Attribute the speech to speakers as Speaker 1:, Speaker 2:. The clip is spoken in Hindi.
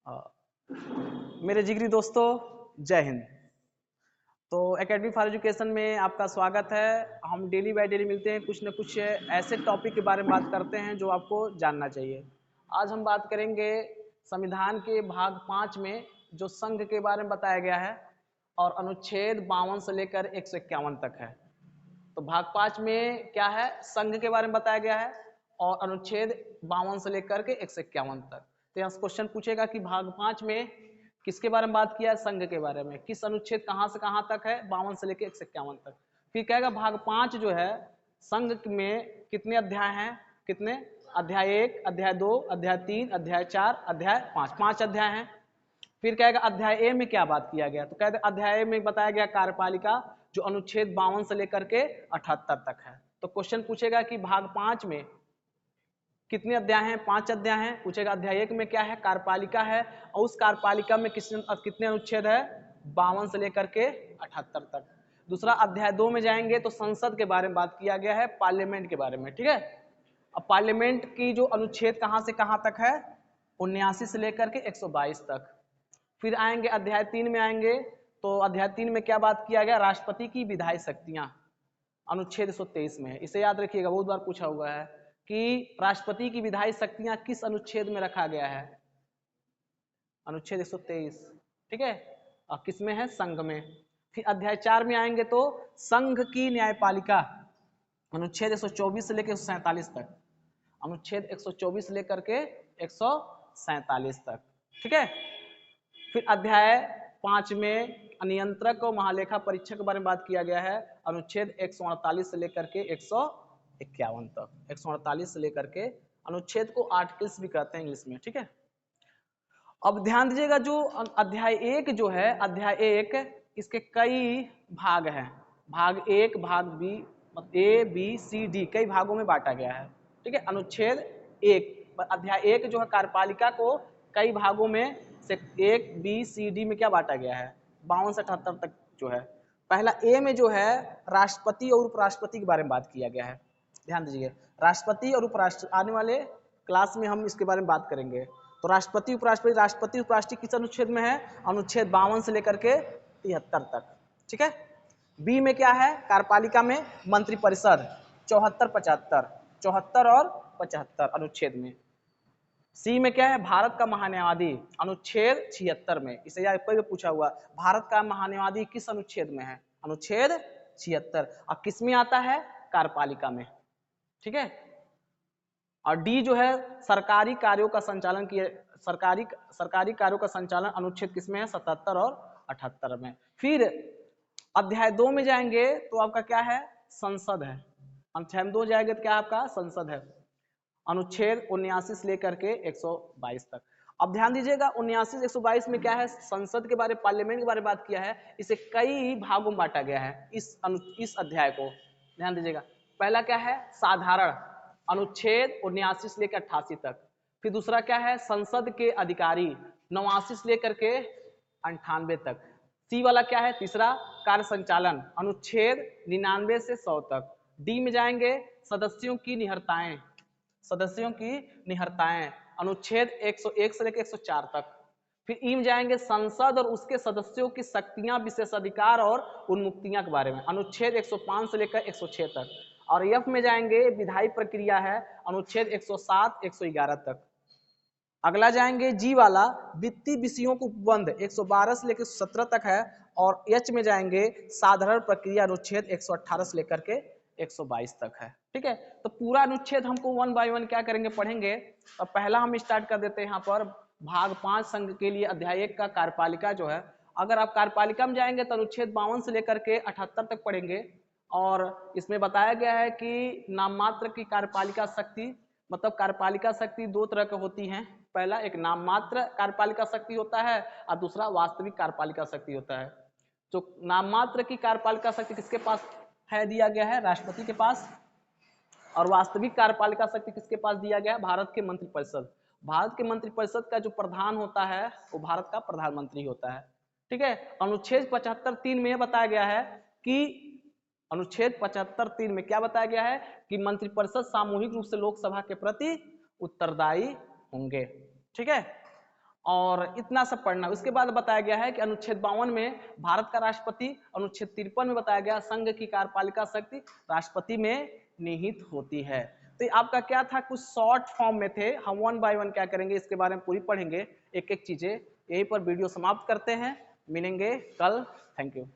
Speaker 1: अ, मेरे जिगरी दोस्तों, जय हिंद। तो एकेडमी फॉर एजुकेशन में आपका स्वागत है। हम डेली बाय डेली मिलते हैं, कुछ न कुछ ऐसे टॉपिक के बारे में बात करते हैं जो आपको जानना चाहिए। आज हम बात करेंगे संविधान के भाग 5 में जो संघ के बारे में बताया गया है और अनुच्छेद 52 से लेकर 151 तक है। तो भाग 5 में क्या है, संघ के बारे में बताया गया है और अनुच्छेद 52 से लेकर के 151 तक। तो यहाँ क्वेश्चन पूछेगा कि भाग 5 में किसके बारे में बात किया है, संघ के बारे में। किस अनुच्छेद कहाँ से कहाँ तक है, 52 से लेकर 151 तक। फिर कहेगा भाग 5 जो है संघ में कितने अध्याय हैं, कितने अध्याय 1, अध्याय 2, अध्याय 3, अध्याय 4, अध्याय 5, 5 अध्याय हैं। फिर कहेगा अध्याय ए में क्या बात किया गया, तो कहते अध्याय ए में बताया गया कार्यपालिका, जो अनुच्छेद 52 से लेकर के 78 तक है। तो क्वेश्चन पूछेगा कि भाग 5 में कितने अध्याय हैं, 5 अध्याय हैं। पूछेगा अध्याय 1 में क्या है, कार्यपालिका है, और उस कार्यपालिका में कितने अनुच्छेद है, 52 से लेकर के 78 तक। दूसरा अध्याय 2 में जाएंगे तो संसद के बारे में बात किया गया है, पार्लियामेंट के बारे में। ठीक है, अब पार्लियामेंट की जो अनुच्छेद कहाँ से कहाँ तक है, 79 से लेकर के 122 तक। फिर आएंगे अध्याय 3 में आएंगे तो अध्याय 3 में क्या बात किया गया, राष्ट्रपति की विधायी शक्तियां, अनुच्छेद 123 में। इसे याद रखिएगा, बहुत बार पूछा हुआ है कि राष्ट्रपति की विधायी शक्तियां किस अनुच्छेद में रखा गया है, अनुच्छेद 123। ठीक है, और किस में है, संघ में। फिर अध्याय 4 में आएंगे तो संघ की न्यायपालिका, अनुच्छेद 124 से लेकर 147 तक, अनुच्छेद 124 से लेकर के 147 तक। ठीक है, फिर अध्याय 5 में नियंत्रक और महालेखा परीक्षक के बारे में बात किया गया है, अनुच्छेद 148 से लेकर के 151 तक। 148 से लेकर के, अनुच्छेद को आर्टिकल्स भी कहते हैं इंग्लिश में। ठीक है, अब ध्यान दीजिएगा, जो अध्याय 1 जो है, अध्याय 1 इसके कई भाग हैं। भाग 1, भाग B, A B C D, कई भागों में बांटा गया है। ठीक है, अनुच्छेद 1 अध्याय 1 जो है कार्यपालिका को कई भागों में से 1 बी सी डी में क्या बांटा गया है, 52 से 78 तक जो है। पहला ए में जो है राष्ट्रपति और उपराष्ट्रपति के बारे में बात किया गया है। ध्यान दीजिए, राष्ट्रपति और उपराष्ट्रपति, आने वाले क्लास में हम इसके बारे में बात करेंगे। तो राष्ट्रपति उपराष्ट्रपति किस अनुच्छेद में है, अनुच्छेद 52 से लेकर के 73 तक। ठीक है, बी में क्या है, कार्यपालिका में मंत्रिपरिषद 74, 75, 74 और 75 अनुच्छेद में। सी में क्या है, भारत का महान्यायवादी, अनुच्छेद 76 में। इसे याद पूछा हुआ, भारत का महान्यायवादी किस अनुच्छेद में है, अनुच्छेद 76। और किस में आता है, कार्यपालिका में। ठीक है, और डी जो है सरकारी कार्यों का संचालन किए, सरकारी कार्यों का संचालन अनुच्छेद किसमें है, 77 और 78 में। फिर अध्याय 2 में जाएंगे तो आपका क्या है, संसद है। अध्याय 2 जाएंगे तो क्या आपका संसद है, अनुच्छेद 79 से लेकर के 122 तक। अब ध्यान दीजिएगा, 79 से 122 में क्या है, संसद के बारे, पार्लियामेंट के बारे में बात किया है। इसे कई भागों में बांटा गया है इस अध्याय को। ध्यान दीजिएगा, पहला क्या है, साधारण, अनुच्छेद 79 से लेकर 88 तक। फिर दूसरा क्या है, संसद के अधिकारी, 89 से लेकर के 98 तक। सी वाला क्या है, तीसरा कार्य संचालन, अनुच्छेद 99 से 100 तक। डी में जाएंगे सदस्यों की निहरताएं, सदस्यों की निहरताएं, अनुच्छेद 101 से लेकर 104 तक। फिर ई में जाएंगे संसद और उसके सदस्यों की शक्तियां, विशेषाधिकार और उन्मुक्तियां के बारे में, अनुच्छेद 105 से लेकर 106 तक। और एफ में जाएंगे विधायी प्रक्रिया है, अनुच्छेद 107, 111 तक। अगला जाएंगे जी वाला, वित्तीय विषयों को उपबंध 112 से लेकर 17 तक है। और एच में जाएंगे साधारण प्रक्रिया, अनुच्छेद 118 से लेकर के 122 तक है। ठीक है, तो पूरा अनुच्छेद हमको 1 बाय 1 क्या करेंगे, पढ़ेंगे। और पहला हम स्टार्ट कर देते हैं यहाँ पर भाग 5 संघ के लिए, अध्याय 1 का कार्यपालिका जो है। अगर आप कार्यपालिका में जाएंगे तो अनुच्छेद 52 से लेकर के 78 तक पढ़ेंगे। और इसमें बताया गया है कि नाम मात्र की कार्यपालिका शक्ति, मतलब कार्यपालिका शक्ति 2 तरह की होती हैं। पहला एक नाम मात्र कार्यपालिका शक्ति होता है और दूसरा वास्तविक कार्यपालिका शक्ति होता है। जो नाम मात्र की कार्यपालिका शक्ति किसके पास है, दिया गया है, राष्ट्रपति के पास। और वास्तविक कार्यपालिका शक्ति किसके पास दिया गया है, भारत के मंत्रिपरिषद। भारत के मंत्रिपरिषद का जो प्रधान होता है वो भारत का प्रधानमंत्री होता है। ठीक है, अनुच्छेद 75(3) में बताया गया है कि, अनुच्छेद 75(3) में क्या बताया गया है कि मंत्रिपरिषद सामूहिक रूप से लोकसभा के प्रति उत्तरदायी होंगे। ठीक है, और इतना सब पढ़ना। उसके बाद बताया गया है कि अनुच्छेद 52 में भारत का राष्ट्रपति, अनुच्छेद 53 में बताया गया संघ की कार्यपालिका शक्ति राष्ट्रपति में निहित होती है। तो ये आपका क्या था, कुछ शॉर्ट फॉर्म में थे, हम वन बाय वन क्या करेंगे इसके बारे में पूरी पढ़ेंगे, एक एक चीजें। यहीं पर वीडियो समाप्त करते हैं, मिलेंगे कल। Thank you.